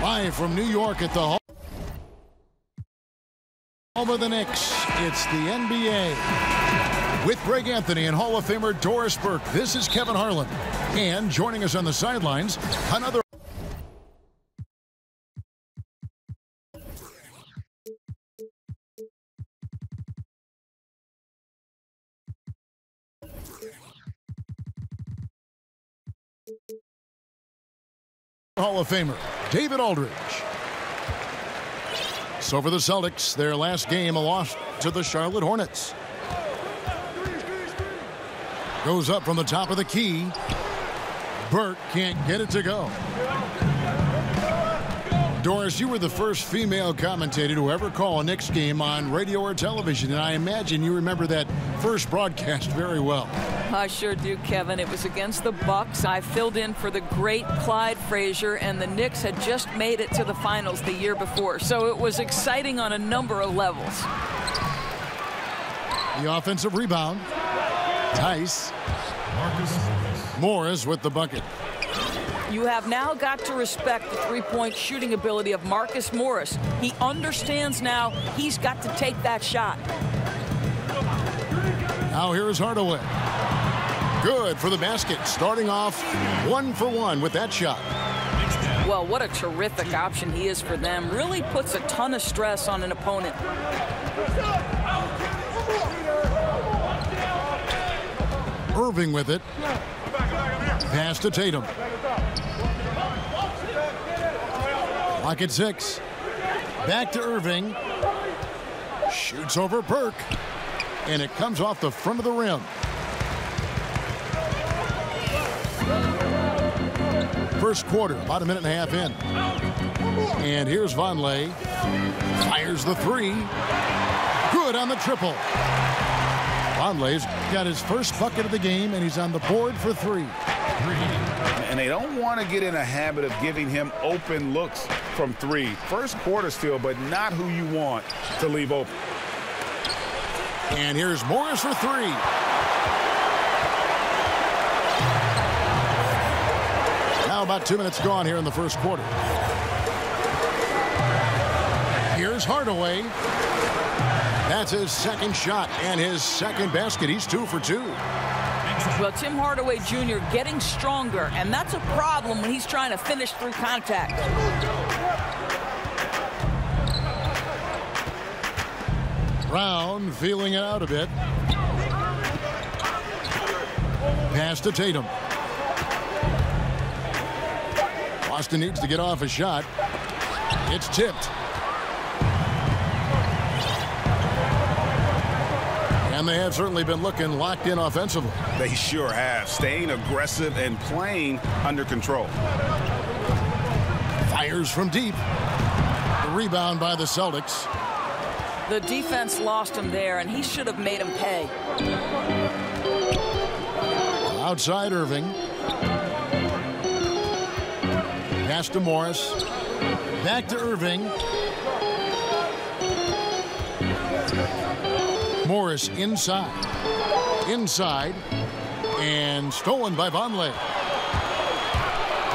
Live from New York at the home of the Knicks, it's the NBA. With Greg Anthony and Hall of Famer Doris Burke, this is Kevin Harlan. And joining us on the sidelines, another Hall of Famer, David Aldridge. So for the Celtics, their last game, a loss to the Charlotte Hornets. Goes up from the top of the key. Burke can't get it to go. Doris, you were the first female commentator to ever call a Knicks game on radio or television, and I imagine you remember that first broadcast very well. I sure do, Kevin. It was against the Bucks. I filled in for the great Clyde Frazier, and the Knicks had just made it to the finals the year before, so it was exciting on a number of levels. The offensive rebound. Tice. Morris with the bucket. You have now got to respect the three-point shooting ability of Marcus Morris. He understands now he's got to take that shot. Now here's Hardaway. Good for the basket, starting off 1 for 1 with that shot. Well, what a terrific option he is for them. Really puts a ton of stress on an opponent. Irving with it. Pass to Tatum. Lock at 6. Back to Irving. Shoots over Burke. And it comes off the front of the rim. First quarter, about a minute and a half in. And here's Vonleh. Fires the three. Good on the triple. Vonleh's got his first bucket of the game, and he's on the board for 3. And they don't want to get in a habit of giving him open looks from 3. First quarter still, but not who you want to leave open. And here's Morris for 3. Now about 2 minutes gone here in the first quarter. Here's Hardaway. That's his second shot and his second basket. He's 2 for 2. Well, Tim Hardaway Jr. getting stronger, and that's a problem when he's trying to finish through contact. Brown feeling it out a bit. Pass to Tatum. Boston needs to get off a shot. It's tipped. And they have certainly been looking locked in offensively. They sure have. Staying aggressive and playing under control. Fires from deep. The rebound by the Celtics. The defense lost him there, and he should have made him pay. Outside Irving. Pass to Morris. Back to Irving. Morris inside. Inside. And stolen by Vonleh.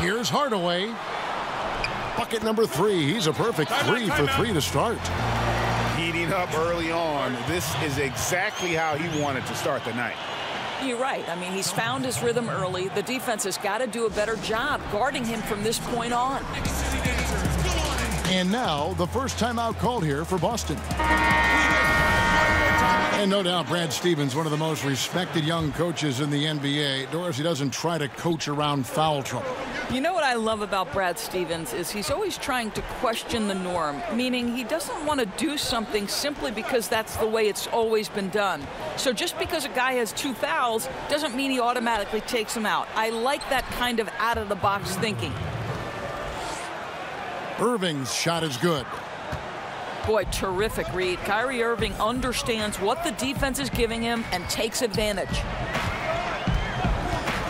Here's Hardaway. Bucket number 3. He's a perfect 3 for 3 to start. Heating up early on. This is exactly how he wanted to start the night. You're right. I mean, he's found his rhythm early. The defense has got to do a better job guarding him from this point on. And now, the first timeout called here for Boston. And no doubt Brad Stevens, one of the most respected young coaches in the NBA. Doris, he doesn't try to coach around foul trouble. You know what I love about Brad Stevens is he's always trying to question the norm, meaning he doesn't want to do something simply because that's the way it's always been done. So just because a guy has 2 fouls doesn't mean he automatically takes him out. I like that kind of out-of-the-box thinking. Irving's shot is good. Boy, terrific read. Kyrie Irving understands what the defense is giving him and takes advantage.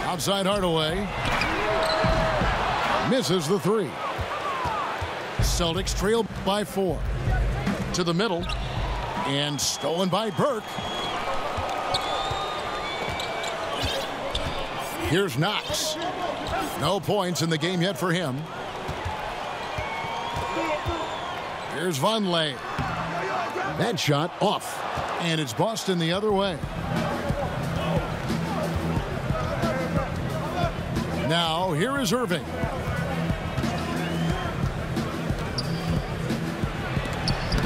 Outside Hardaway. Misses the 3. Celtics trail by 4. To the middle. And stolen by Burke. Here's Knox. No points in the game yet for him. Here's Vonleh. That shot off. And it's Boston the other way. Now, here is Irving.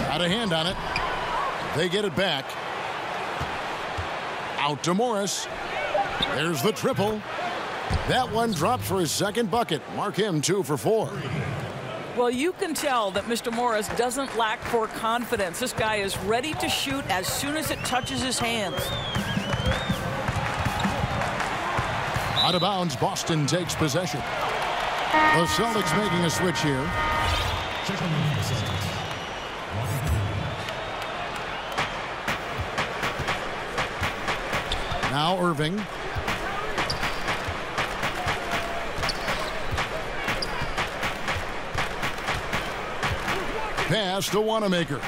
Got a hand on it. They get it back. Out to Morris. There's the triple. That one drops for his second bucket. Mark him 2 for 4. Well, you can tell that Mr. Morris doesn't lack for confidence. This guy is ready to shoot as soon as it touches his hands. Out of bounds, Boston takes possession. The Celtics making a switch here. Now Irving. Pass to Wanamaker.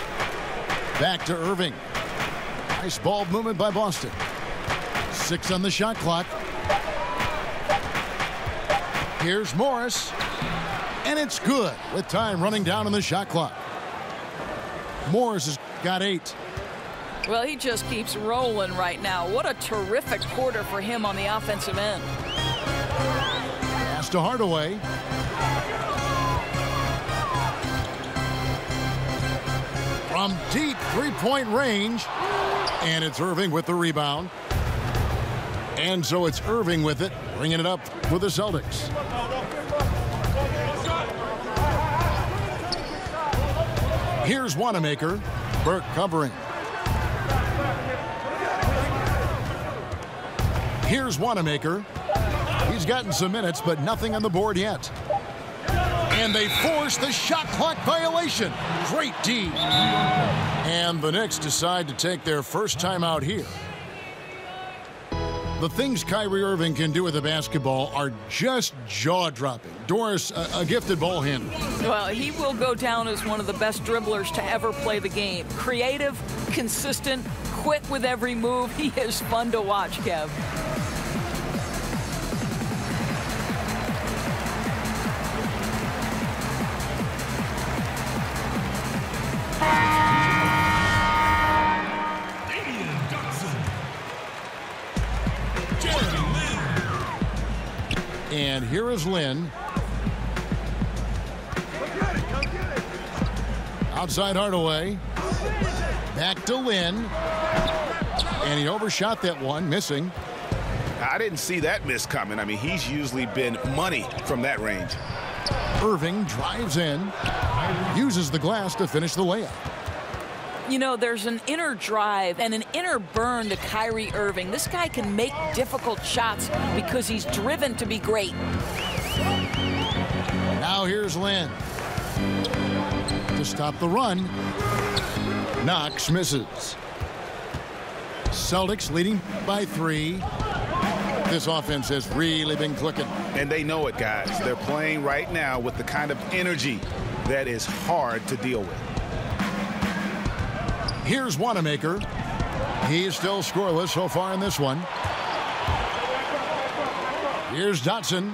Back to Irving. Nice ball movement by Boston. 6 on the shot clock. Here's Morris. And it's good with time running down on the shot clock. Morris has got 8. Well, he just keeps rolling right now. What a terrific quarter for him on the offensive end. Pass to Hardaway. From deep three-point range. And it's Irving with the rebound. And so it's Irving with it, bringing it up for the Celtics. Here's Wanamaker. Burke covering. Here's Wanamaker. He's gotten some minutes, but nothing on the board yet. And they force the shot clock violation. Great D. And the Knicks decide to take their first time out here. The things Kyrie Irving can do with the basketball are just jaw-dropping. Doris, a gifted ball handler. Well, he will go down as one of the best dribblers to ever play the game. Creative, consistent, quick with every move. He is fun to watch, Kev. And here is Lynn. Outside Hardaway. Back to Lynn. And he overshot that one, missing. I didn't see that miss coming. I mean, he's usually been money from that range. Irving drives in. Uses the glass to finish the layup. You know, there's an inner drive and an inner burn to Kyrie Irving. This guy can make difficult shots because he's driven to be great. Now here's Lynn. To stop the run. Knox misses. Celtics leading by 3. This offense has really been clicking. And they know it, guys. They're playing right now with the kind of energy that is hard to deal with. Here's Wanamaker. He's still scoreless so far in this one. Here's Dotson.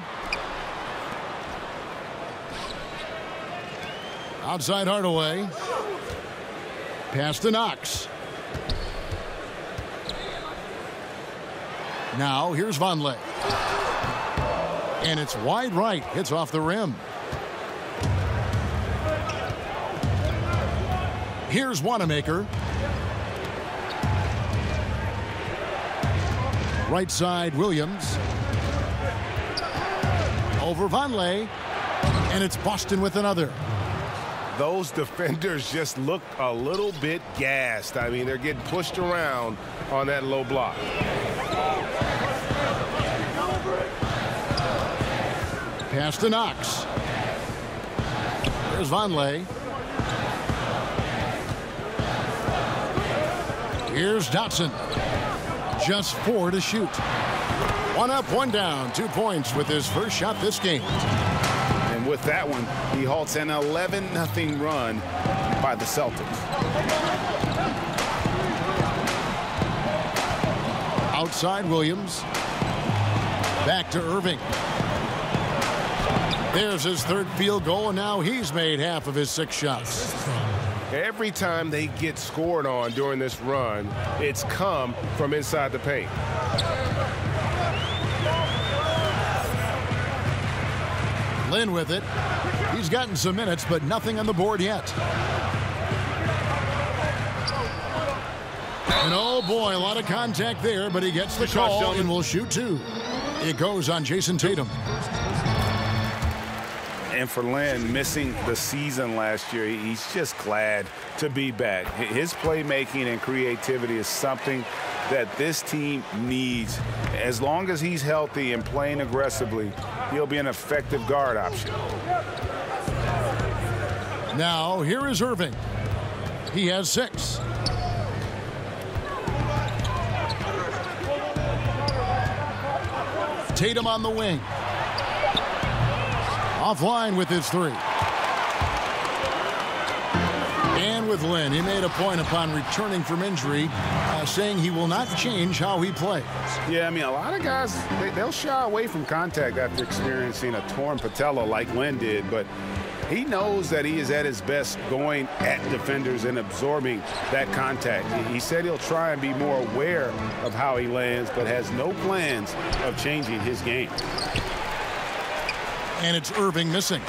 Outside Hardaway. Pass to Knox. Now here's Vonleh. And it's wide right. Hits off the rim. Here's Wanamaker. Right side, Williams. Over Vonleh. And it's Boston with another. Those defenders just look a little bit gassed. I mean, they're getting pushed around on that low block. Pass to Knox. There's Vonleh. Here's Dotson. Just 4 to shoot. 1 up, 1 down. 2 points with his first shot this game. And with that one, he halts an 11-0 run by the Celtics. Outside Williams. Back to Irving. There's his third field goal, and now he's made half of his 6 shots. Every time they get scored on during this run, it's come from inside the paint. Lynn with it. He's gotten some minutes, but nothing on the board yet. And oh boy, a lot of contact there, but he gets the call and will shoot 2. It goes on Jason Tatum. And for Lynn, missing the season last year, he's just glad to be back. His playmaking and creativity is something that this team needs. As long as he's healthy and playing aggressively, he'll be an effective guard option. Now, here is Irving. He has 6. Tatum on the wing. Offline with his 3. And with Lynn, he made a point upon returning from injury, saying he will not change how he plays. Yeah, I mean, a lot of guys, they'll shy away from contact after experiencing a torn patella like Lynn did, but he knows that he is at his best going at defenders and absorbing that contact. He said he'll try and be more aware of how he lands, but has no plans of changing his game. And it's Irving missing.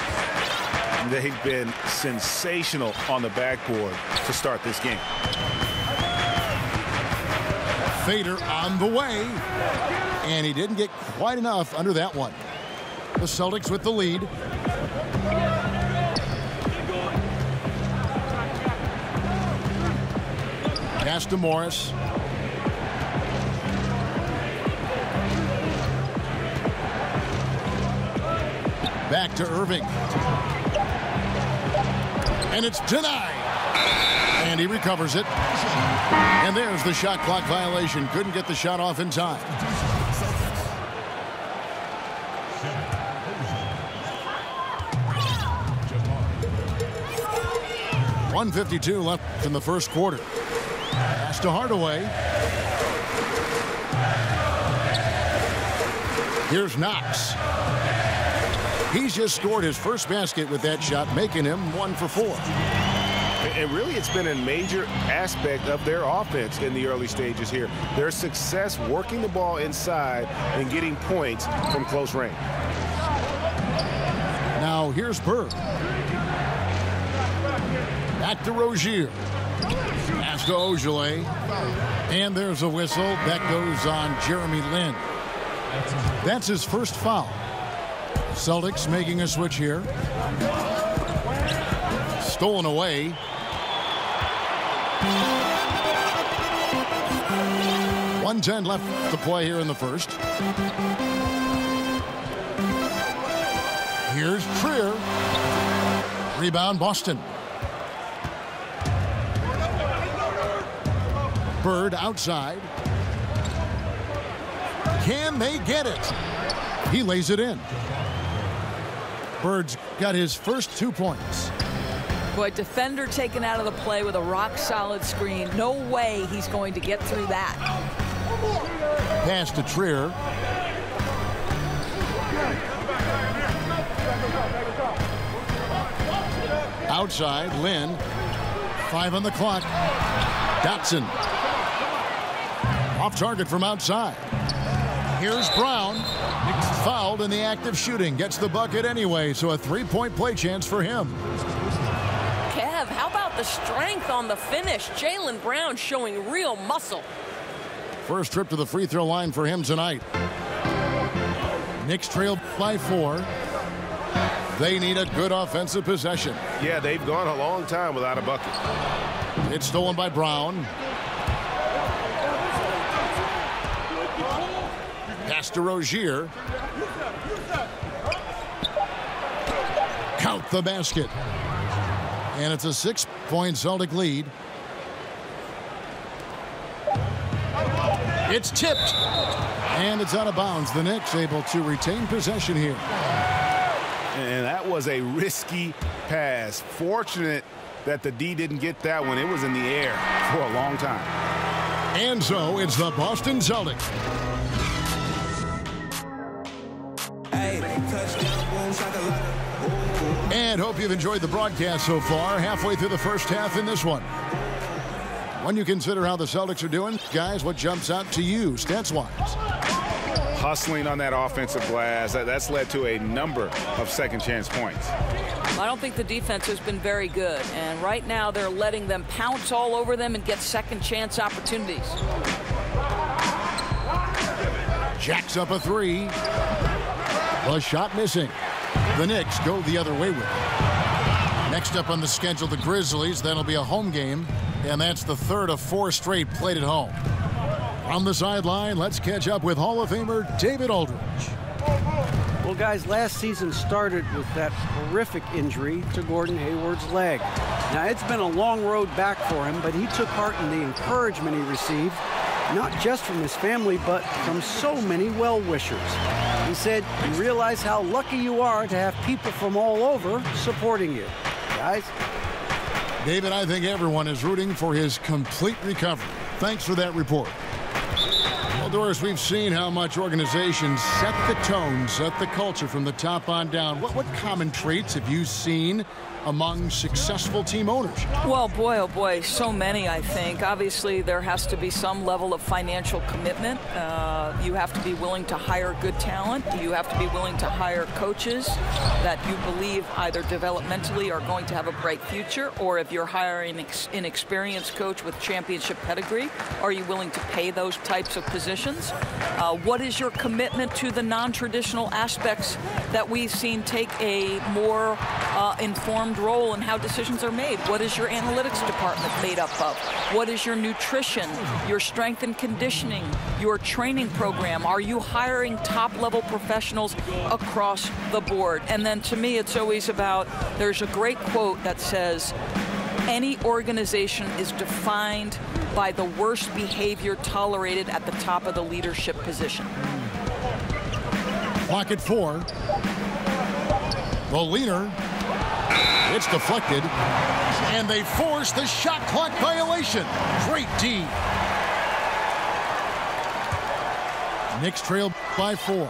They've been sensational on the backboard to start this game. Fader on the way. And he didn't get quite enough under that one. The Celtics with the lead. Pass to Morris. Back to Irving. And it's denied. And he recovers it. And there's the shot clock violation. Couldn't get the shot off in time. .152 left in the first quarter. Pass to Hardaway. Here's Knox. He's just scored his first basket with that shot, making him 1 for 4. And really, it's been a major aspect of their offense in the early stages here. Their success working the ball inside and getting points from close range. Now here's Bird. Back to Rozier. Pass to Ojale. And there's a whistle. That goes on Jeremy Lin. That's his first foul. Celtics making a switch here. Stolen away. .110 left to play here in the first. Here's Trier. Rebound Boston. Bird outside. Can they get it? He lays it in. Bird's got his first 2 points. Boy, defender taken out of the play with a rock-solid screen. No way he's going to get through that. Pass to Trier. Outside, Lynn. 5 on the clock. Dotson. Off target from outside. Here's Brown. Fouled in the act of shooting. Gets the bucket anyway, so a 3-point play chance for him. Kev, how about the strength on the finish? Jaylen Brown showing real muscle. First trip to the free throw line for him tonight. Knicks trail by 4. They need a good offensive possession. Yeah, they've gone a long time without a bucket. It's stolen by Brown. Pass to Rozier. Count the basket. And it's a 6-point Celtic lead. It's tipped. And it's out of bounds. The Knicks able to retain possession here. And that was a risky pass. Fortunate that the D didn't get that one. It was in the air for a long time. And so it's the Boston Celtics. Hey, touchdown, boom, shakalaka. Hope you've enjoyed the broadcast so far. Halfway through the first half in this one. When you consider how the Celtics are doing, guys, what jumps out to you, stats-wise? Hustling on that offensive glass, that's led to a number of second-chance points. I don't think the defense has been very good, and right now they're letting them pounce all over them and get second-chance opportunities. Jacks up a three. The shot missing. The Knicks go the other way with it. Next up on the schedule, the Grizzlies. That'll be a home game, and that's the third of 4 straight played at home. On the sideline, let's catch up with Hall of Famer David Aldridge. Well, guys, last season started with that horrific injury to Gordon Hayward's leg. Now, it's been a long road back for him, but he took heart in the encouragement he received, not just from his family, but from so many well-wishers. He said, "You realize how lucky you are to have people from all over supporting you." Guys? David, I think everyone is rooting for his complete recovery. Thanks for that report. Well, Doris, we've seen how much organizations set the tone, set the culture from the top on down. What common traits have you seen among successful team owners? Well, boy, oh boy, so many, I think. Obviously, there has to be some level of financial commitment. You have to be willing to hire good talent. You have to be willing to hire coaches that you believe either developmentally are going to have a bright future, or if you're hiring an experienced coach with championship pedigree, are you willing to pay those types of positions? What is your commitment to the non-traditional aspects that we've seen take a more informed role in how decisions are made? What is your analytics department made up of? What is your nutrition, your strength and conditioning, your training program? Are you hiring top-level professionals across the board? And then to me, it's always about, there's a great quote that says, any organization is defined by the worst behavior tolerated at the top of the leadership position. Clock at 4. The leader. It's deflected, and they force the shot clock violation. Great D. Knicks trail by 4.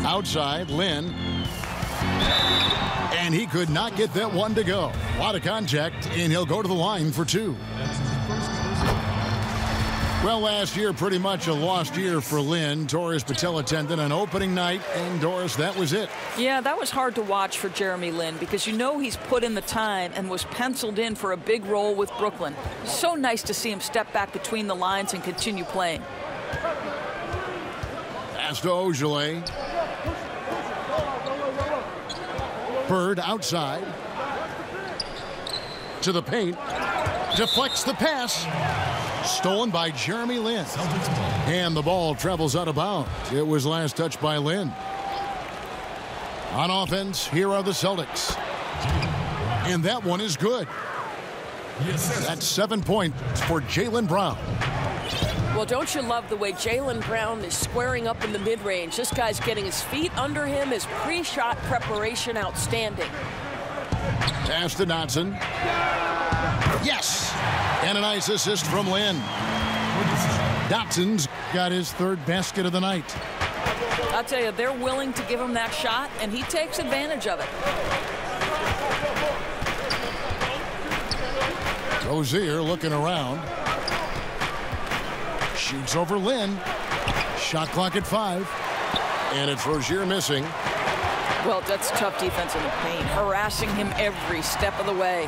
Outside, Lynn. And he could not get that one to go. A lot of contact, and he'll go to the line for 2. Well, last year, pretty much a lost year for Lynn. Tore his patella tendon on opening night, and Doris, that was it. Yeah, that was hard to watch for Jeremy Lin, because you know he's put in the time and was penciled in for a big role with Brooklyn. So nice to see him step back between the lines and continue playing. Pass to Ogilvy. Bird outside. To the paint. Deflects the pass. Stolen by Jeremy Lin. And the ball travels out of bounds. It was last touched by Lin. On offense, here are the Celtics. And that one is good. That's 7 points for Jaylen Brown. Well, don't you love the way Jaylen Brown is squaring up in the mid-range? This guy's getting his feet under him. His pre-shot preparation outstanding. Pass to Dotson. Yes! And a nice assist from Lynn. Dotson's got his 3rd basket of the night. I'll tell you, they're willing to give him that shot, and he takes advantage of it. Rozier looking around. Shoots over Lynn. Shot clock at 5. And it's Rozier missing. Well, that's tough defense in the paint, harassing him every step of the way.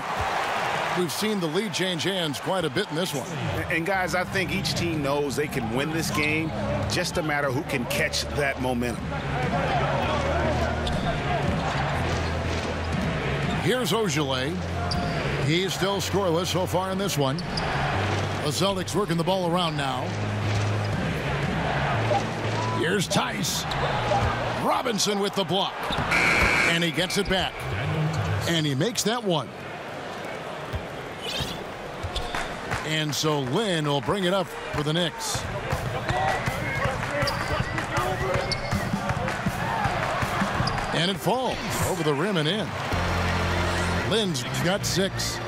We've seen the lead change hands quite a bit in this one. And guys, I think each team knows they can win this game. Just a matter who can catch that momentum. Here's Ogilvy. He's still scoreless so far in this one. The Celtics working the ball around now. Here's Tice. Robinson with the block. And he gets it back. And he makes that one. And so Lynn will bring it up for the Knicks. And it falls over the rim and in. Lynn's got 6.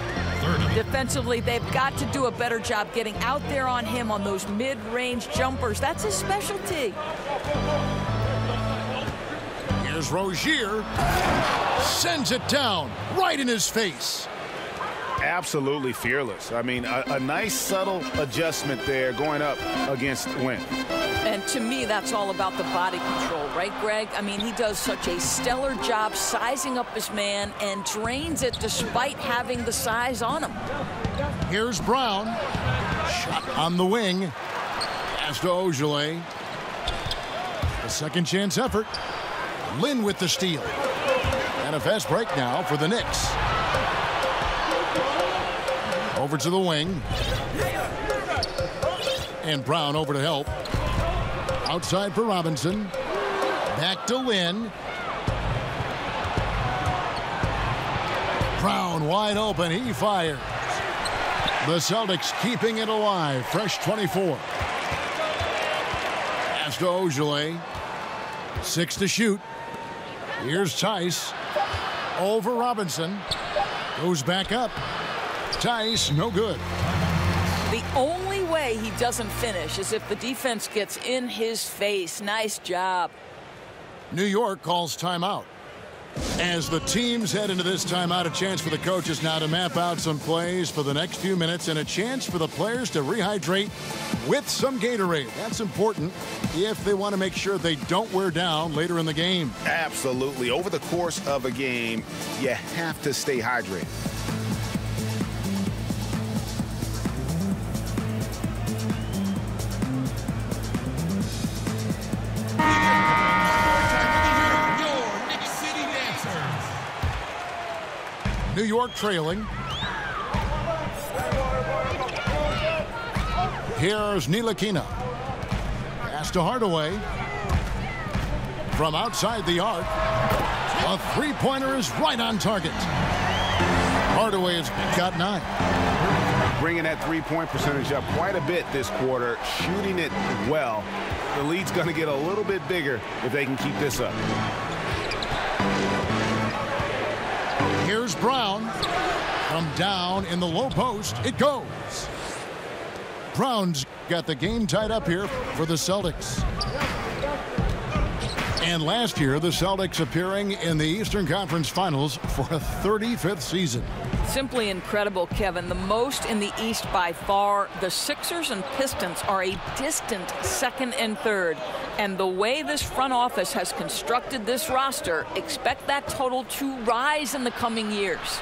Defensively, they've got to do a better job getting out there on him on those mid-range jumpers. That's his specialty. Here's Rozier. Sends it down right in his face. Absolutely fearless. I mean, a nice subtle adjustment there going up against Wynn. And to me, that's all about the body control, right, Greg? I mean, he does such a stellar job sizing up his man and drains it despite having the size on him. Here's Brown. Shot on the wing. Pass to Ojale. A second chance effort. Lynn with the steal. And a fast break now for the Knicks. Over to the wing. And Brown over to help. Outside for Robinson. Back to Lynn. Brown wide open. He fires. The Celtics keeping it alive. Fresh 24. Pass to Ojale. 6 to shoot. Here's Tice. Over Robinson. Goes back up. Tice, no good. The only way he doesn't finish is if the defense gets in his face. Nice job. New York calls timeout. As the teams head into this timeout, a chance for the coaches now to map out some plays for the next few minutes and a chance for the players to rehydrate with some Gatorade. That's important if they want to make sure they don't wear down later in the game. Absolutely. Over the course of a game, you have to stay hydrated. New York trailing. Here's Ntilikina. Pass to Hardaway. From outside the arc. A three-pointer is right on target. Hardaway has got 9. Bringing that three-point percentage up quite a bit this quarter. Shooting it well. The lead's going to get a little bit bigger if they can keep this up. Here's Brown. From down in the low post, it goes. Brown's got the game tied up here for the Celtics. And last year, the Celtics appearing in the Eastern Conference Finals for a 35th season. Simply incredible, Kevin. The most in the East by far. The Sixers and Pistons are a distant second and third. And the way this front office has constructed this roster, expect that total to rise in the coming years.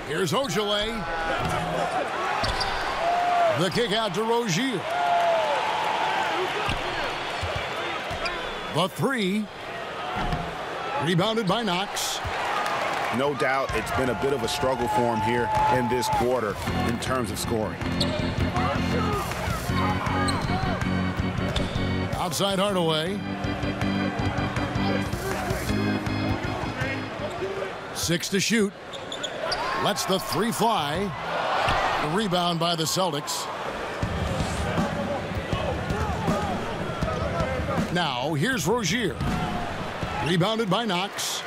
Here's Ojale. The kick out to Rozier. The three. Rebounded by Knox. No doubt it's been a bit of a struggle for him here in this quarter in terms of scoring. Outside Hardaway. 6 to shoot. Lets the three fly. The rebound by the Celtics. Now here's Rozier. Rebounded by Knox.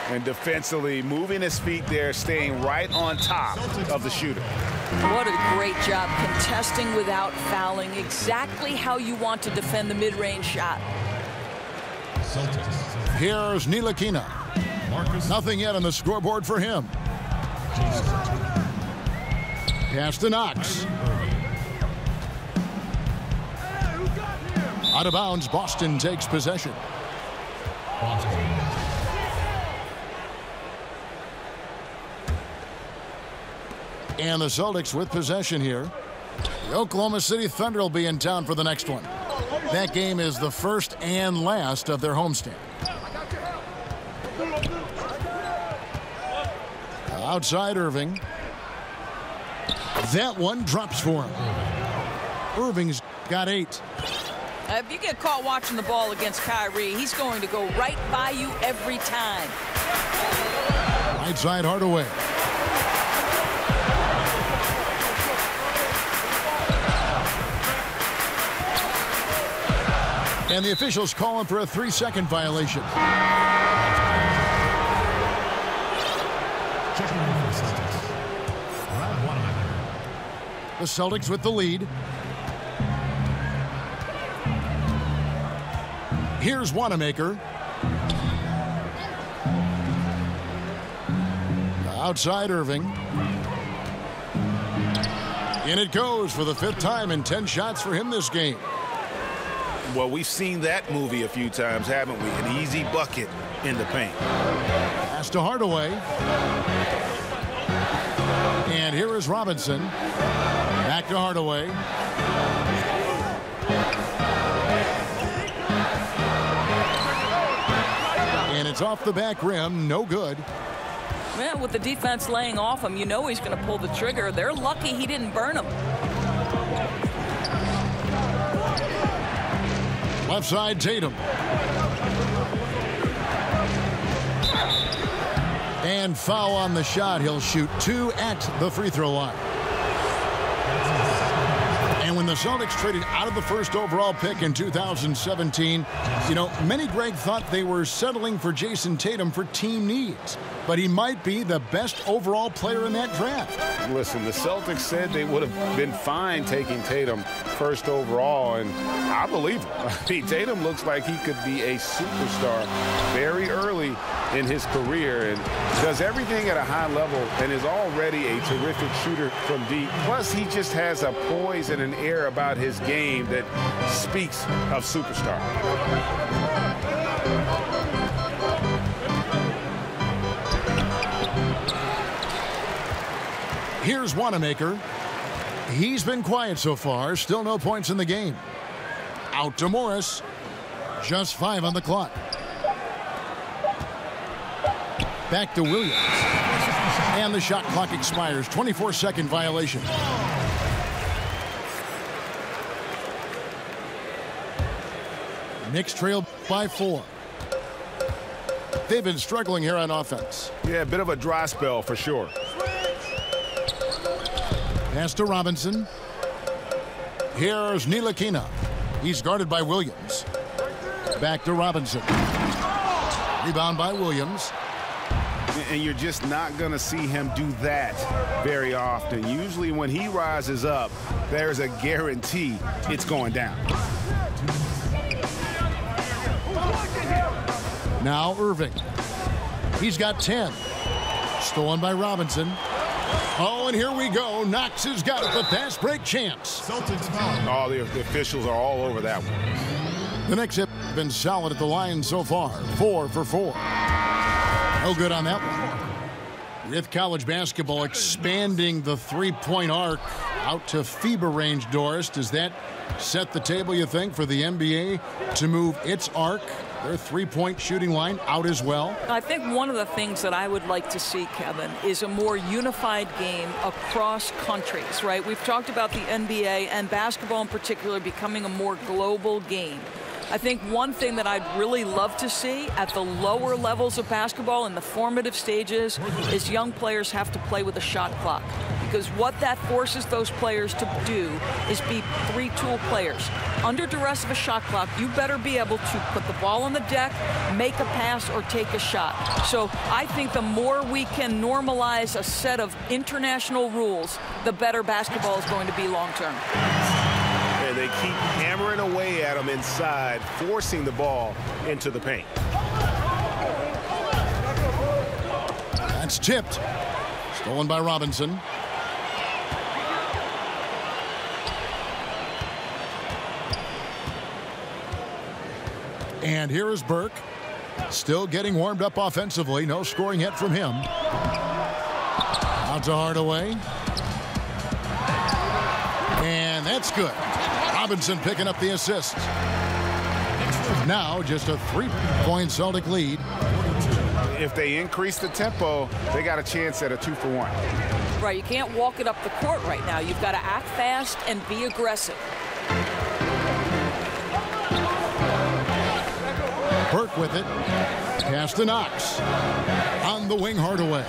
And defensively moving his feet there, staying right on top of the shooter. What a great job contesting without fouling. Exactly how you want to defend the mid-range shot. Here's Ntilikina. Nothing yet on the scoreboard for him. Pass to Knox. Out of bounds, Boston takes possession. And the Celtics with possession here. The Oklahoma City Thunder will be in town for the next one. That game is the first and last of their homestand. Outside Irving. That one drops for him. Irving's got 8. If you get caught watching the ball against Kyrie, he's going to go right by you every time. Right side Hardaway. And the officials calling for a 3-second violation. The Celtics with the lead. Here's Wanamaker. Outside Irving. In it goes for the 5th time and 10 shots for him this game. Well, we've seen that movie a few times, haven't we? An easy bucket in the paint. Pass to Hardaway. And here is Robinson. Back to Hardaway. And it's off the back rim. No good. Well, with the defense laying off him, you know he's going to pull the trigger. They're lucky he didn't burn him. Left side, Tatum. And foul on the shot. He'll shoot 2 at the free throw line. And when the Celtics traded out of the 1st overall pick in 2017, you know, many, Greg, thought they were settling for Jason Tatum for team needs. But he might be the best overall player in that draft. Listen, the Celtics said they would have been fine taking Tatum 1st overall, and I believe him. I mean, Tatum looks like he could be a superstar very early in his career and does everything at a high level and is already a terrific shooter from deep. Plus, he just has a poise and an air about his game that speaks of superstar. Here's Wanamaker. He's been quiet so far. Still no points in the game. Out to Morris. Just 5 on the clock. Back to Williams. And the shot clock expires. 24-second violation. Knicks trail by 4. They've been struggling here on offense. Yeah, a bit of a dry spell for sure. Pass to Robinson. Here's Ntilikina. He's guarded by Williams. Back to Robinson. Rebound by Williams. And you're just not going to see him do that very often. Usually when he rises up, there's a guarantee it's going down. Now Irving. He's got 10. Stolen by Robinson. Oh, and here we go. Knox has got it. The fast break chance. Celtics foul. Oh, the officials are all over that one. The Knicks have been solid at the line so far. 4 for 4. No good on that one. With college basketball expanding the three-point arc out to FIBA range, Doris, does that set the table, you think, for the NBA to move its arc, their three-point shooting line, out as well? I think one of the things that I would like to see, Kevin, is a more unified game across countries, right? We've talked about the NBA and basketball in particular becoming a more global game. I think one thing that I'd really love to see at the lower levels of basketball in the formative stages is young players have to play with a shot clock. Because what that forces those players to do is be three-tool players. Under duress of a shot clock, you better be able to put the ball on the deck, make a pass, or take a shot. So I think the more we can normalize a set of international rules, the better basketball is going to be long-term. And they keep hammering away at them inside, forcing the ball into the paint. That's tipped. Stolen by Robinson. And here is Burke. Still getting warmed up offensively. No scoring yet from him. Out to Hardaway. And that's good. Robinson picking up the assist. Now just a three-point Celtic lead. If they increase the tempo, they got a chance at a 2-for-1. Right, you can't walk it up the court right now. You've got to act fast and be aggressive. Burke with it. Pass to Knox. On the wing, Hardaway.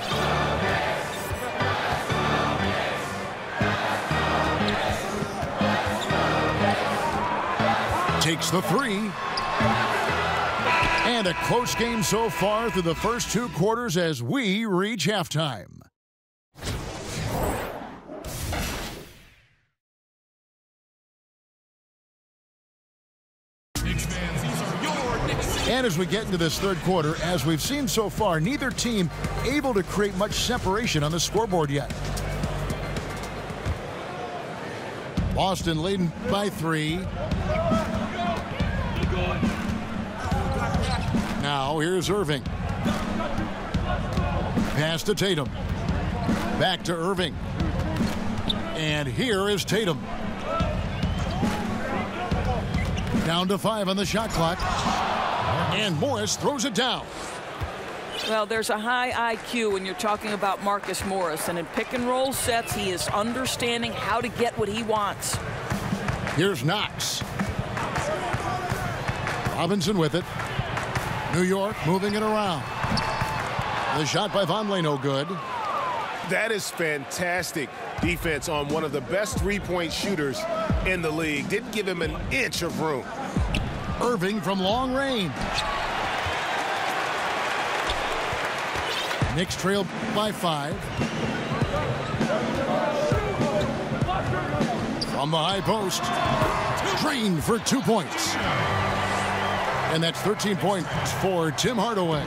Takes the three. And a close game so far through the first 2 quarters as we reach halftime. And as we get into this third quarter, as we've seen so far, neither team able to create much separation on the scoreboard yet. Boston leading by 3. Now here's Irving. Pass to Tatum. Back to Irving. And here is Tatum. Down to 5 on the shot clock. And Morris throws it down. Well, there's a high IQ when you're talking about Marcus Morris. And in pick and roll sets, he is understanding how to get what he wants. Here's Knox. Robinson with it. New York moving it around. The shot by Vonleh, no good. That is fantastic defense on one of the best three-point shooters in the league. Didn't give him an inch of room. Irving from long range. Knicks trail by 5. From the high post. Green for 2 points. And that's 13 points for Tim Hardaway.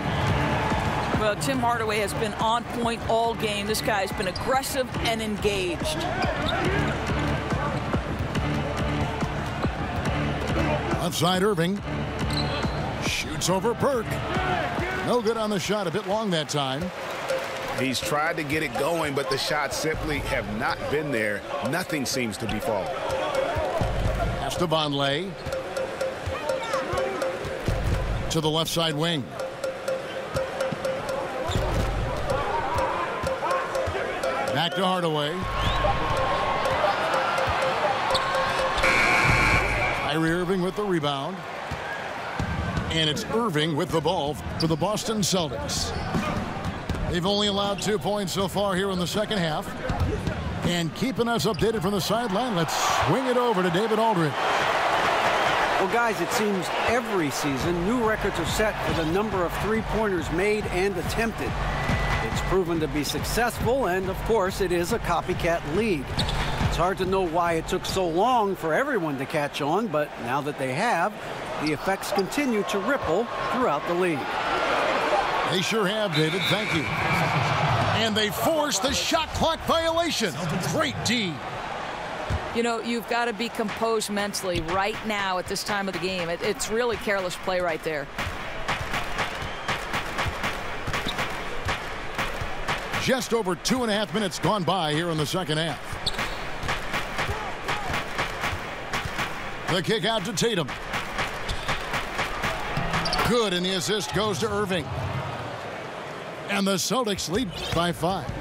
Well, Tim Hardaway has been on point all game. This guy's been aggressive and engaged. Left side, Irving. Shoots over Perk. No good on the shot. A bit long that time. He's tried to get it going, but the shots simply have not been there. Nothing seems to be falling. Pass to Vonleh. To the left side wing. Back to Hardaway. Kyrie Irving with the rebound. And it's Irving with the ball for the Boston Celtics. They've only allowed 2 points so far here in the second half. And keeping us updated from the sideline, let's swing it over to David Aldridge. Well, guys, it seems every season new records are set for the number of three-pointers made and attempted. It's proven to be successful, and of course, it is a copycat league. It's hard to know why it took so long for everyone to catch on, but now that they have, the effects continue to ripple throughout the league. They sure have, David. Thank you. And they force the shot clock violation. Great D. You know, you've got to be composed mentally right now at this time of the game. It's really careless play right there. Just over 2.5 minutes gone by here in the second half. The kick out to Tatum. Good, and the assist goes to Irving. And the Celtics lead by 5.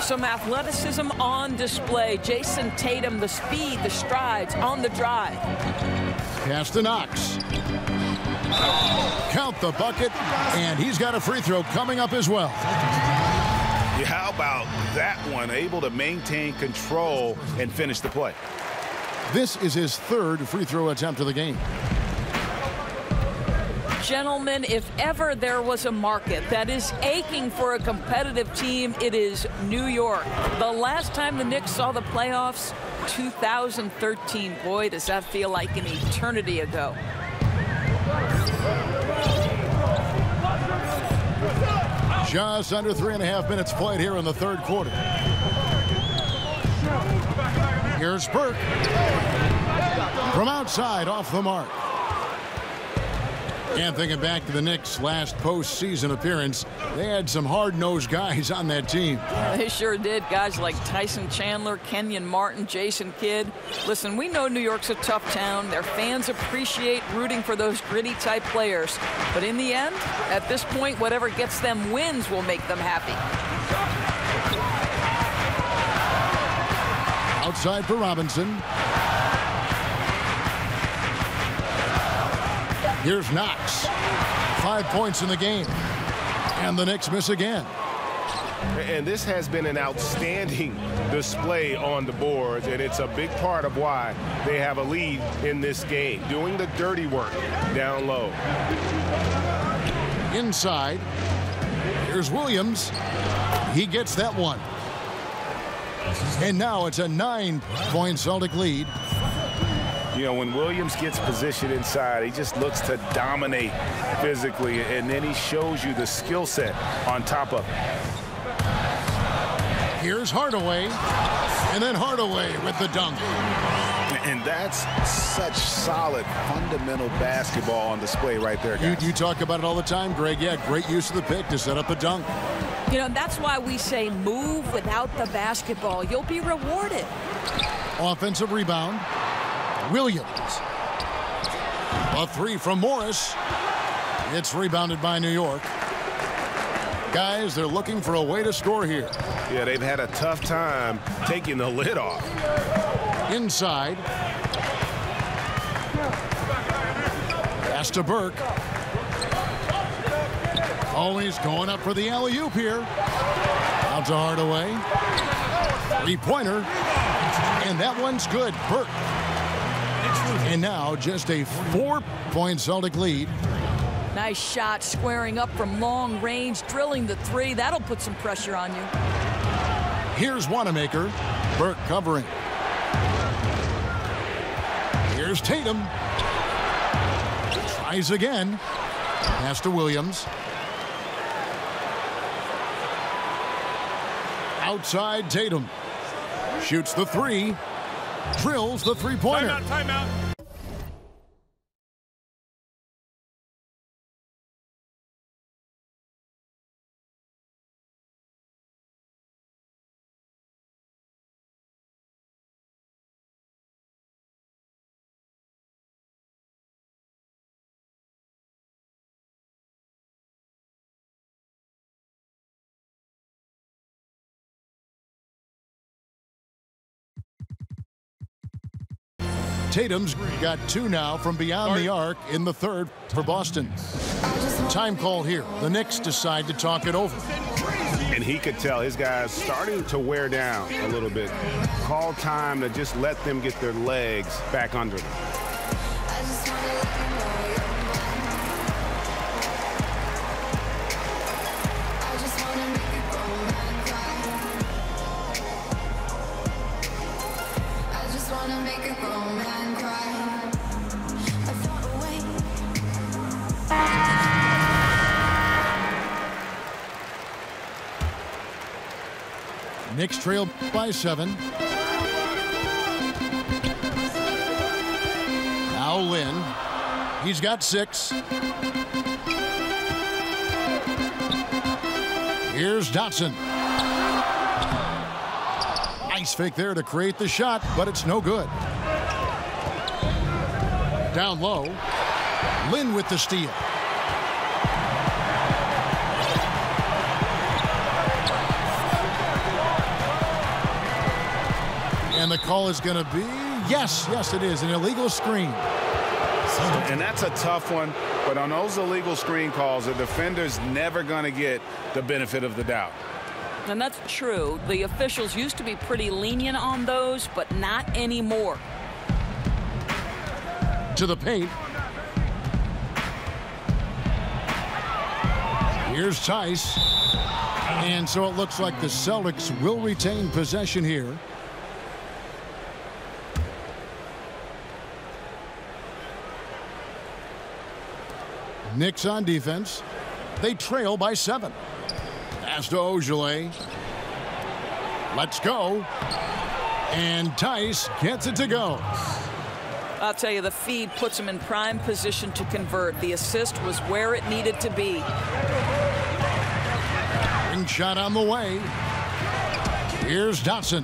Some athleticism on display. Jason Tatum, the speed, the strides on the drive. Pass to Knox. Count the bucket, and he's got a free throw coming up as well. Yeah, how about that one? Able to maintain control and finish the play. This is his 3rd free throw attempt of the game. Gentlemen, if ever there was a market that is aching for a competitive team, it is New York. The last time the Knicks saw the playoffs, 2013. Boy, does that feel like an eternity ago. Just under 3.5 minutes played here in the third quarter. Here's Burke. From outside, off the mark. And thinking back to the Knicks' last postseason appearance, they had some hard-nosed guys on that team. They sure did. Guys like Tyson Chandler, Kenyon Martin, Jason Kidd. Listen, we know New York's a tough town. Their fans appreciate rooting for those gritty-type players. But in the end, at this point, whatever gets them wins will make them happy. Outside for Robinson. Here's Knox. 5 points in the game. And the Knicks miss again. And this has been an outstanding display on the boards, and it's a big part of why they have a lead in this game, doing the dirty work down low. Inside. Here's Williams. He gets that one. And now it's a 9-point Celtic lead. You know, when Williams gets positioned inside, he just looks to dominate physically, and then he shows you the skill set on top of it. Here's Hardaway, and then Hardaway with the dunk. And that's such solid, fundamental basketball on display right there, guys. You talk about it all the time, Greg. Yeah, great use of the pick to set up a dunk. You know, that's why we say move without the basketball. You'll be rewarded. Offensive rebound. Williams. A three from Morris. It's rebounded by New York. Guys, they're looking for a way to score here. Yeah, they've had a tough time taking the lid off. Inside. Pass to Burke. Oh, he's going up for the alley-oop here. Out to Hardaway. Three-pointer. And that one's good. Burke. And now just a 4-point Celtic lead. Nice shot, squaring up from long range, drilling the three. That'll put some pressure on you. Here's Wanamaker. Burke covering. Here's Tatum. Tries again. Pass to Williams. Outside Tatum. Shoots the three. Drills the three-pointer. Timeout. Tatum's got two now from beyond the arc in the third for Boston. Time call here. The Knicks decide to talk it over. And he could tell his guys starting to wear down a little bit. Call time to just let them get their legs back under them. Knicks trail by 7. Now Lynn. He's got 6. Here's Dotson. Nice fake there to create the shot, but it's no good. Down low. Lynn with the steal. And the call is going to be, yes, it is, an illegal screen. And that's a tough one, but on those illegal screen calls, the defender's never going to get the benefit of the doubt. And that's true. The officials used to be pretty lenient on those, but not anymore. To the paint. Here's Tice. And so it looks like the Celtics will retain possession here. Knicks on defense. They trail by 7. Pass to Ogilvy. Let's go. And Tice gets it to go. I'll tell you, the feed puts him in prime position to convert. The assist was where it needed to be. Ring shot on the way. Here's Dotson.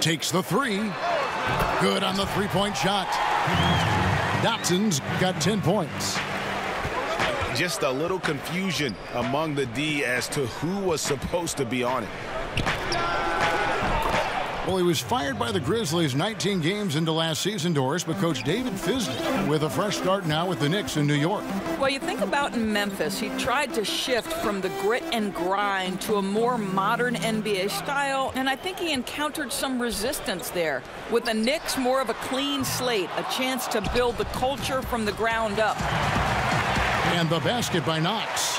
Takes the three. Good on the three-point shot. Dotson's got 10 points. Just a little confusion among the D as to who was supposed to be on it. Well, he was fired by the Grizzlies 19 games into last season, Doris, but Coach David Fizdale with a fresh start now with the Knicks in New York. Well, you think about in Memphis, he tried to shift from the grit and grind to a more modern NBA style, and I think he encountered some resistance there. With the Knicks, more of a clean slate, a chance to build the culture from the ground up. And the basket by Knox.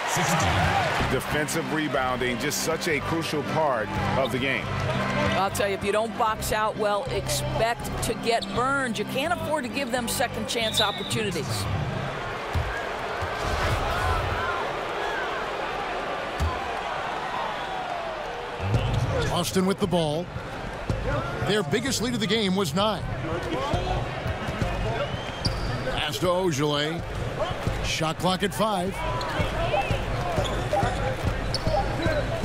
Defensive rebounding, just such a crucial part of the game. I'll tell you, if you don't box out well, expect to get burned. You can't afford to give them second chance opportunities. Boston with the ball. Their biggest lead of the game was 9. Pass to Ogilvy. Shot clock at 5.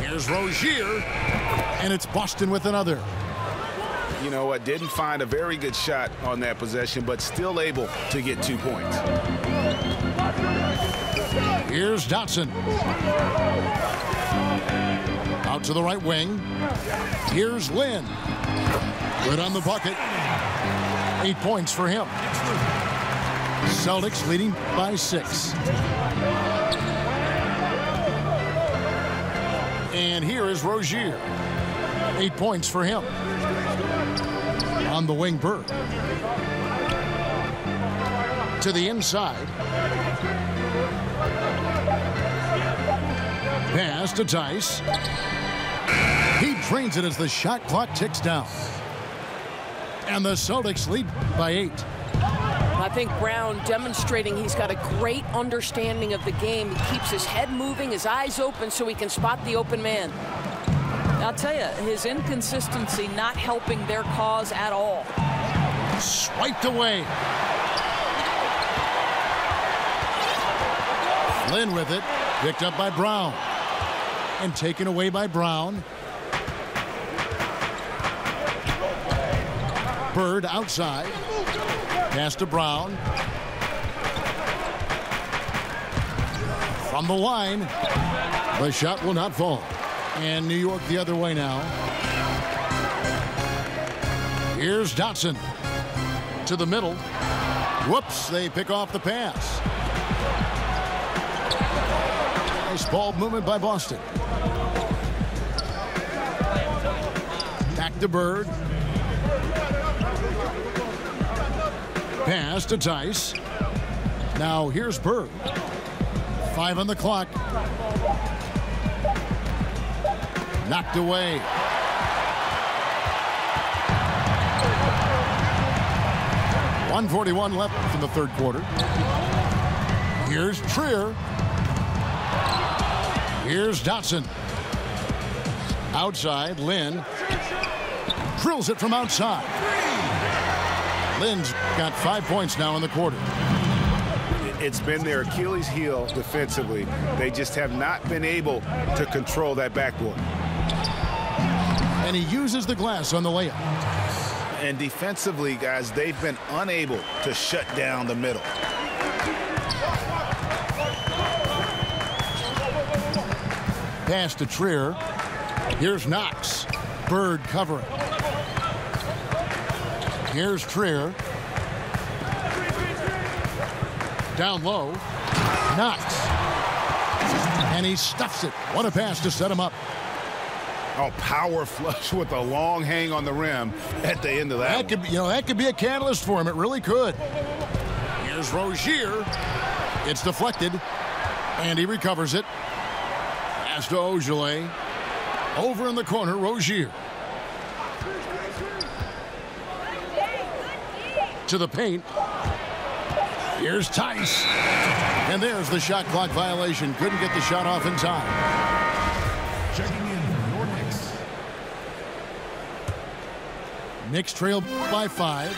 Here's Rozier, and it's Boston with another. You know what? Didn't find a very good shot on that possession, but still able to get 2 points. Here's Dotson. Out to the right wing. Here's Lynn. Good on the bucket. 8 points for him. Celtics leading by 6. And here is Rozier. 8 points for him. On the wing, Bird. To the inside. Pass to Tice. He drains it as the shot clock ticks down. And the Celtics lead by 8. I think Brown demonstrating he's got a great understanding of the game. He keeps his head moving, his eyes open so he can spot the open man. I'll tell you, his inconsistency not helping their cause at all. Swiped away. Lynn with it. Picked up by Brown. And taken away by Brown. Bird outside. Pass to Brown. From the line. The shot will not fall. And New York the other way now. Here's Dotson. To the middle. Whoops, they pick off the pass. Nice ball movement by Boston. Back to Bird. Pass to Tice. Now here's Bird. 5 on the clock. Knocked away. .141 left in the third quarter. Here's Trier. Here's Dotson. Outside, Lynn. Drills it from outside. Lynn's got 5 points now in the quarter. It's been their Achilles heel defensively. They just have not been able to control that backboard. And he uses the glass on the layup. And defensively, guys, they've been unable to shut down the middle. Pass to Trier. Here's Knox. Bird covering. Here's Trier. Down low. Knox. And he stuffs it. What a pass to set him up. Oh, power flush with a long hang on the rim at the end of that. That could be a catalyst for him. It really could. Here's Rozier. It's deflected. And he recovers it. Pass to Ogilvy. Over in the corner, Rozier. To the paint. Here's Tice. And there's the shot clock violation. Couldn't get the shot off in time. Checking in, your Knicks. Knicks trail by 5.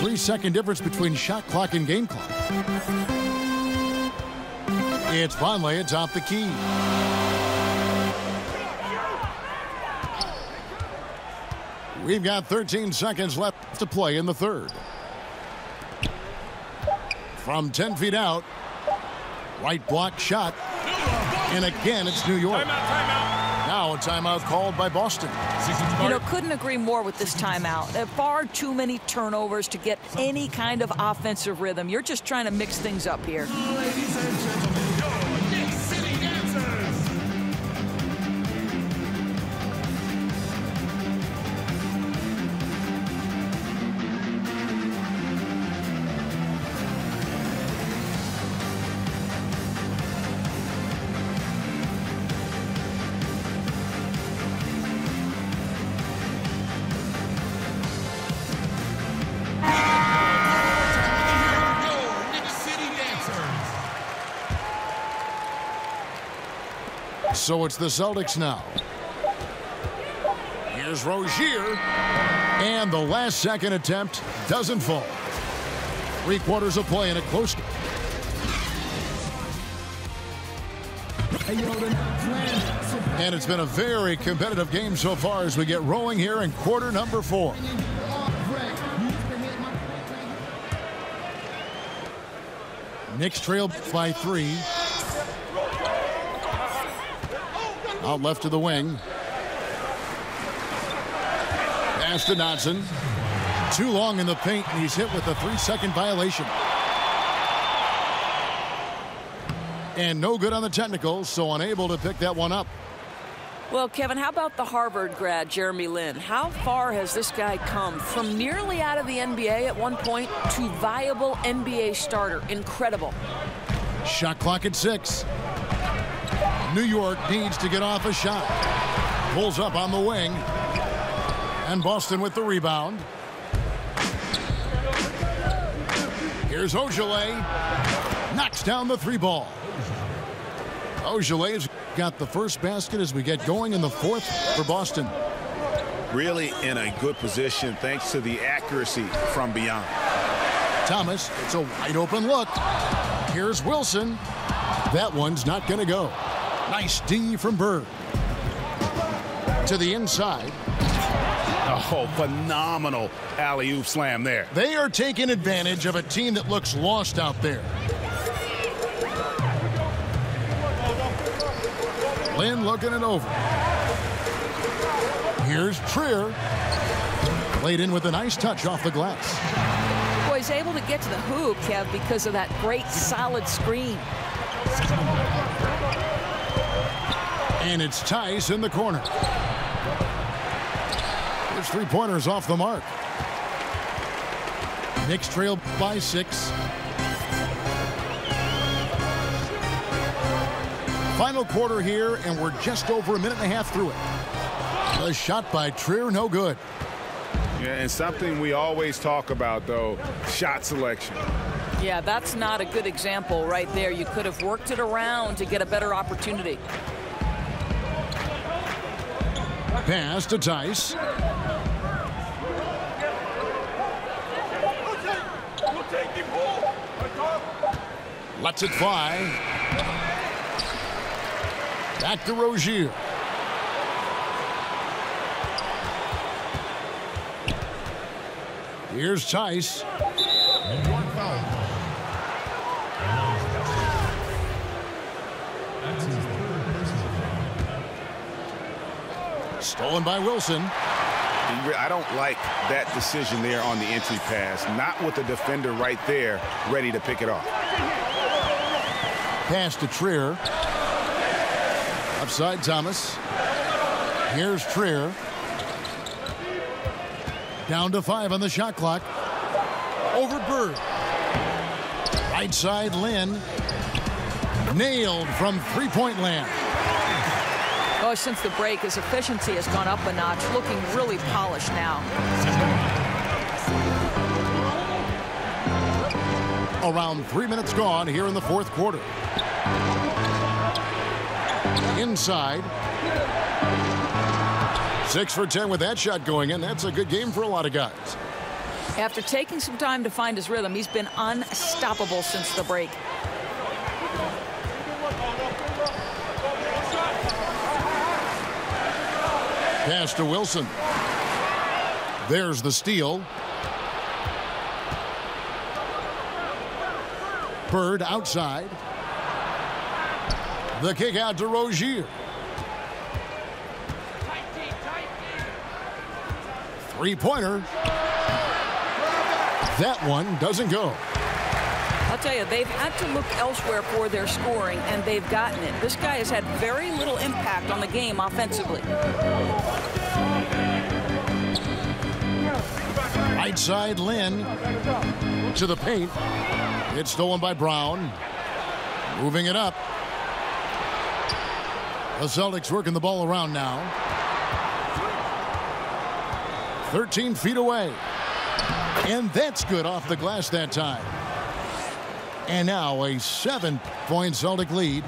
3-second difference between shot clock and game clock. It's Vonleh atop the key. We've got 13 seconds left to play in the third. From 10 feet out, right block shot, and again it's New York. Now a timeout called by Boston. You know, couldn't agree more with this timeout. There are far too many turnovers to get any kind of offensive rhythm. You're just trying to mix things up here. Ladies and gentlemen, your Knicks City Dancers. So it's the Celtics now. Here's Rozier. And the last second attempt doesn't fall. 3/4 of play in a close. And it's been a very competitive game so far as we get rolling here in quarter number 4. Knicks trail by 3. Out left to the wing. Pass to Dotson. Too long in the paint, and he's hit with a 3-second violation. And no good on the technicals, so unable to pick that one up. Well, Kevin, how about the Harvard grad, Jeremy Lin? How far has this guy come from nearly out of the NBA at one point to viable NBA starter? Incredible. Shot clock at 6. New York needs to get off a shot. Pulls up on the wing. And Boston with the rebound. Here's Ogilvy. Knocks down the 3 ball. Ogilvy's got the first basket as we get going in the 4th for Boston. Really in a good position thanks to the accuracy from beyond. Thomas, it's a wide open look. Here's Wilson. That one's not going to go. Nice D from Bird. To the inside. Oh, phenomenal alley-oop slam there. They are taking advantage of a team that looks lost out there. Lynn looking it over. Here's Trier. Laid in with a nice touch off the glass. Boy, he's able to get to the hoop, Kev, because of that great solid screen. And it's Tice in the corner. His 3-pointers off the mark. Knicks trail by 6. Final quarter here, and we're just over a minute and a half through it. The shot by Trier, no good. Yeah, and something we always talk about, though, shot selection. Yeah, that's not a good example right there. You could have worked it around to get a better opportunity. Pass to Tice. Lets it fly. Back to Rozier. Here's Tice. Stolen by Wilson. I don't like that decision there on the entry pass. Not with the defender right there ready to pick it off. Pass to Trier. Upside Thomas. Here's Trier. Down to 5 on the shot clock. Over Bird. Right side Lynn. Nailed from 3-point land. Oh, since the break, his efficiency has gone up a notch, looking really polished now. Around 3 minutes gone here in the 4th quarter. Inside. 6 for 10 with that shot going in. That's a good game for a lot of guys. After taking some time to find his rhythm, he's been unstoppable since the break. Pass to Wilson. There's the steal. Bird outside. The kick out to Rozier. 3-pointer. That one doesn't go. I'll tell you, they've had to look elsewhere for their scoring, and they've gotten it. This guy has had very little impact on the game offensively. Right side Lynn to the paint. It's stolen by Brown. Moving it up. The Celtics working the ball around now. 13 feet away. And that's good off the glass that time. And now a 7-point Celtic lead.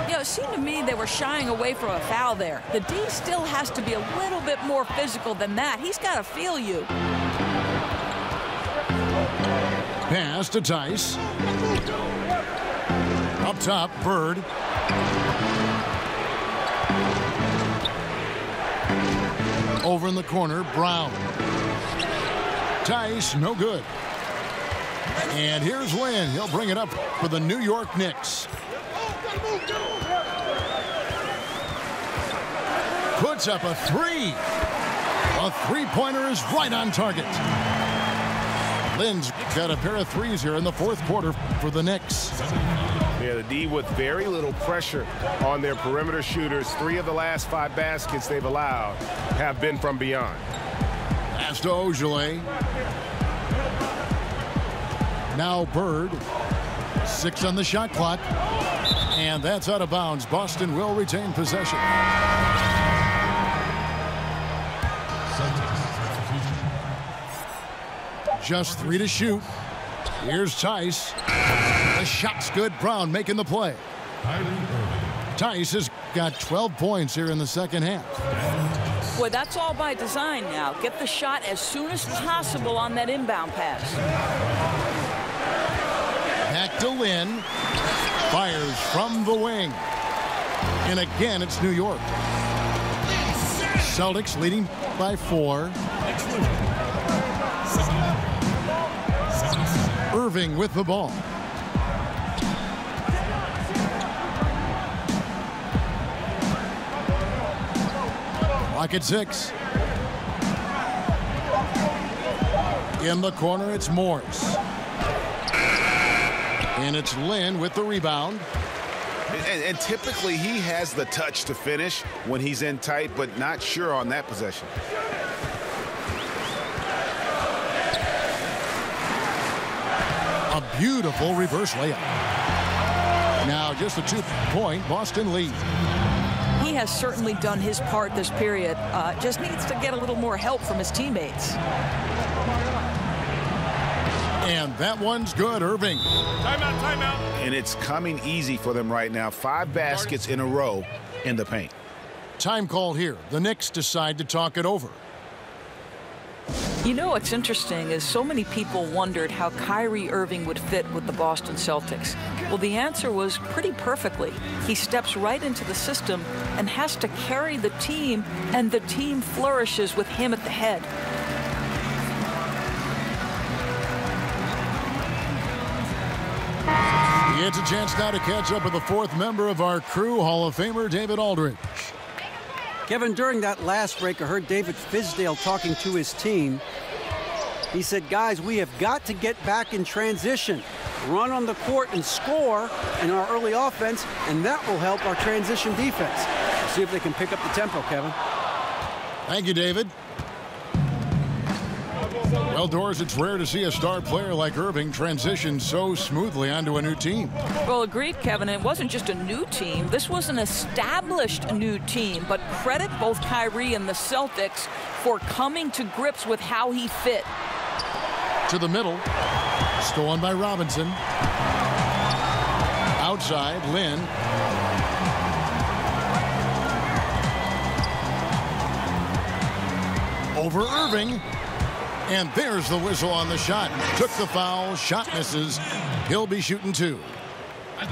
You know, it seemed to me they were shying away from a foul there. The D still has to be a little bit more physical than that. He's got to feel you. Pass to Tice. Up top, Bird. Over in the corner, Brown. Tice, no good. And here's Lynn. He'll bring it up for the New York Knicks. Puts up a three. A three-pointer is right on target. Lynn's got a pair of threes here in the fourth quarter for the Knicks. Yeah, the D with very little pressure on their perimeter shooters. 3 of the last 5 baskets they've allowed have been from beyond. Pass to Ogilvy. Now Bird. 6 on the shot clock. And that's out of bounds. Boston will retain possession. Just 3 to shoot. Here's Tice. The shot's good. Brown making the play. Tice has got 12 points here in the second half. Boy, that's all by design now. Get the shot as soon as possible on that inbound pass. Back to Lynn. Fires from the wing. And again, it's New York. Celtics leading by 4. Irving with the ball. Clock at 6. In the corner, it's Morris. And it's Lynn with the rebound. And typically he has the touch to finish when he's in tight, but not sure on that possession. A beautiful reverse layup. Now just a 2-point Boston lead. He has certainly done his part this period. Just needs to get a little more help from his teammates. And that one's good, Irving. Timeout, timeout. And it's coming easy for them right now. 5 baskets in a row in the paint. Time call here. The Knicks decide to talk it over. You know what's interesting is so many people wondered how Kyrie Irving would fit with the Boston Celtics. Well, the answer was pretty perfectly. He steps right into the system and has to carry the team, and the team flourishes with him at the head. It's a chance now to catch up with the 4th member of our crew, Hall of Famer David Aldridge. Kevin, during that last break, I heard David Fizdale talking to his team. He said, guys, we have got to get back in transition, run on the court and score in our early offense, and that will help our transition defense. We'll see if they can pick up the tempo, Kevin. Thank you, David. Well, Doris, it's rare to see a star player like Irving transition so smoothly onto a new team. Well, agreed, Kevin. It wasn't just a new team. This was an established new team. But credit both Kyrie and the Celtics for coming to grips with how he fit. To the middle. Stolen by Robinson. Outside, Lynn. Over Irving. And there's the whistle on the shot. Took the foul. Shot misses. He'll be shooting 2.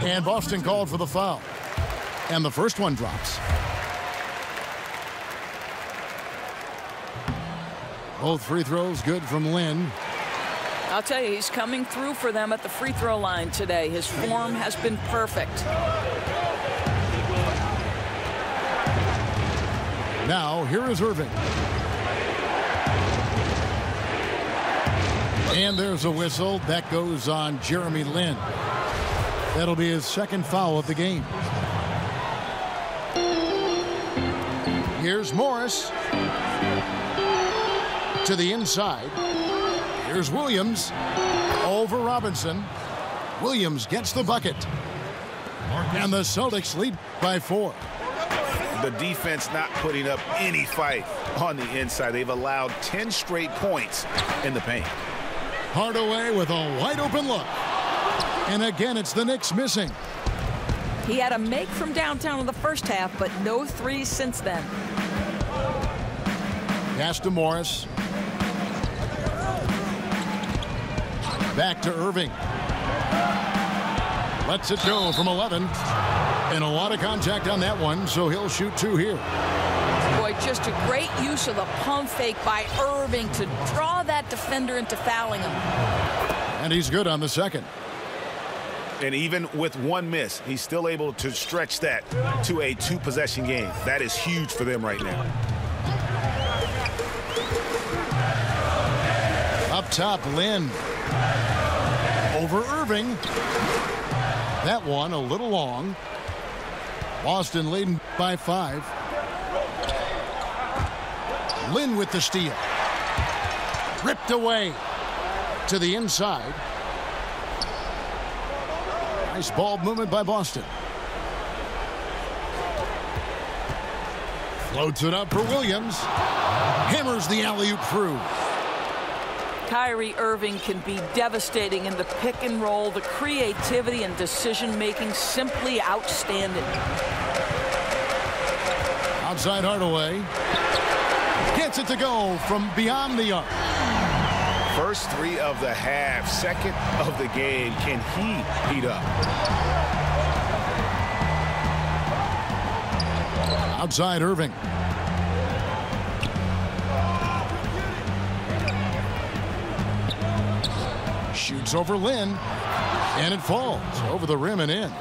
And Boston called for the foul. And the first one drops. Both free throws good from Lynn. I'll tell you, he's coming through for them at the free throw line today. His form has been perfect. Now, here is Irving. And there's a whistle. That goes on Jeremy Lin. That'll be his second foul of the game. Here's Morris. To the inside. Here's Williams. Over Robinson. Williams gets the bucket. And the Celtics lead by 4. The defense not putting up any fight on the inside. They've allowed 10 straight points in the paint. Hardaway with a wide open look. And again, it's the Knicks missing. He had a make from downtown in the first half, but no threes since then. Pass to Morris. Back to Irving. Lets it go from 11. And a lot of contact on that one, so he'll shoot 2 here. Boy, just a great use of the pump fake by Irving to draw that defender into fouling him. And he's good on the second. And even with one miss, he's still able to stretch that to a 2-possession game. That is huge for them right now. Up top, Lynn. Over Irving. That one a little long. Boston leading by 5. Lynn with the steal. Ripped away to the inside. Nice ball movement by Boston. Floats it up for Williams. Hammers the alley-oop through. Kyrie Irving can be devastating in the pick and roll. The creativity and decision-making simply outstanding. Outside Hardaway. Gets it to go from beyond the arc. First 3 of the half, second of the game. Can he heat up? Outside Irving. Shoots over Lynn. And it falls over the rim and in.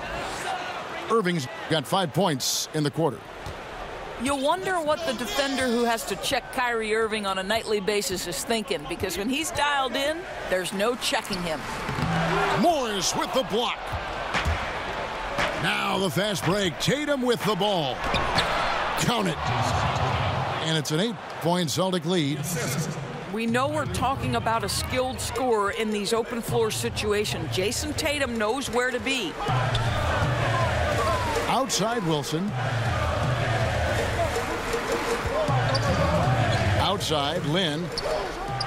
Irving's got 5 points in the quarter. You wonder what the defender who has to check Kyrie Irving on a nightly basis is thinking, because when he's dialed in, there's no checking him. Morris with the block. Now the fast break. Tatum with the ball. Count it. And it's an 8-point Celtic lead. We know we're talking about a skilled scorer in these open floor situations. Jason Tatum knows where to be. Outside Wilson. Outside Lynn.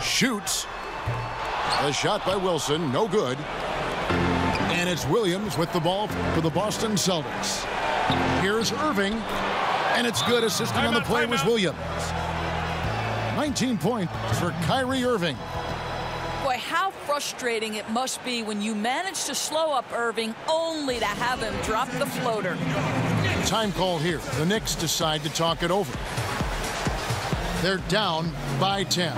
Shoots. The shot by Wilson, no good. And it's Williams with the ball for the Boston Celtics. Here's Irving. And it's good. Assisting on the play was Williams. 19 points for Kyrie Irving. Boy, how frustrating it must be when you manage to slow up Irving only to have him drop the floater. Time call here. The Knicks decide to talk it over. They're down by 10.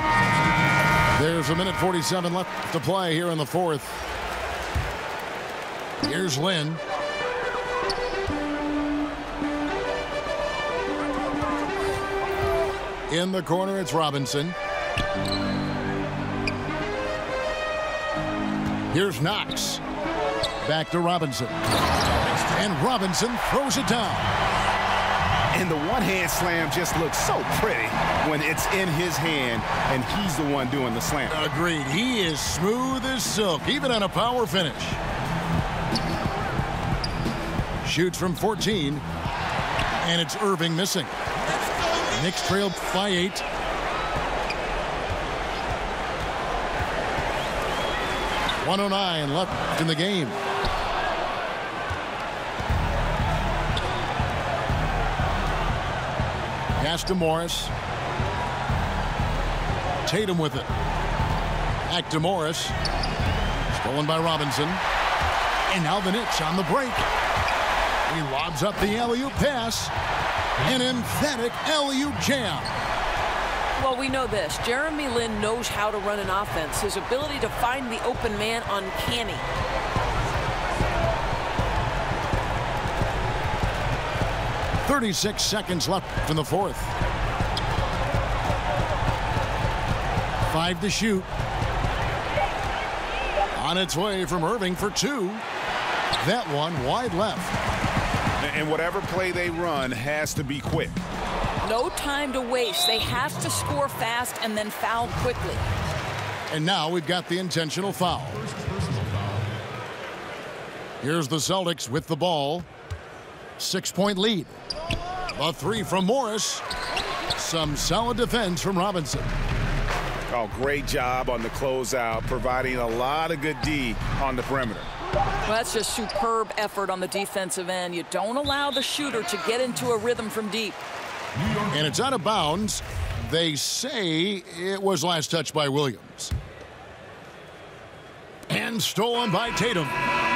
There's 1:47 left to play here in the fourth. Here's Lynn. In the corner, it's Robinson. Here's Knox. Back to Robinson. And Robinson throws it down. And the one-hand slam just looks so pretty when it's in his hand and he's the one doing the slam. Agreed. He is smooth as silk, even on a power finish. Shoots from 14. And it's Irving missing. Knicks trailed by 8. .109 left in the game. Pass to Morris. Tatum with it. Back to Morris. Stolen by Robinson. And now the Knicks on the break. He lobs up the alley-oop pass. An emphatic alley-oop jam. Well, we know this. Jeremy Lin knows how to run an offense. His ability to find the open man uncanny. .36 seconds left in the fourth. 5 to shoot. On its way from Irving for 2. That one wide left. And whatever play they run has to be quick. No time to waste. They have to score fast and then foul quickly. And now we've got the intentional foul. Here's the Celtics with the ball. 6-point lead. A 3 from Morris. Some solid defense from Robinson. Oh, great job on the closeout, providing a lot of good D on the perimeter. Well, that's just superb effort on the defensive end. You don't allow the shooter to get into a rhythm from deep. And it's out of bounds. They say it was last touched by Williams. And stolen by Tatum.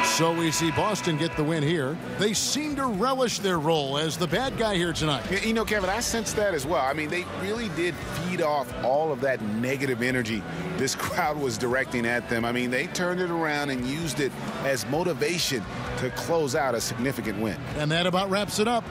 So we see Boston get the win here. They seem to relish their role as the bad guy here tonight. Yeah, you know, Kevin, I sense that as well. I mean, they really did feed off all of that negative energy this crowd was directing at them. I mean, they turned it around and used it as motivation to close out a significant win. And that about wraps it up.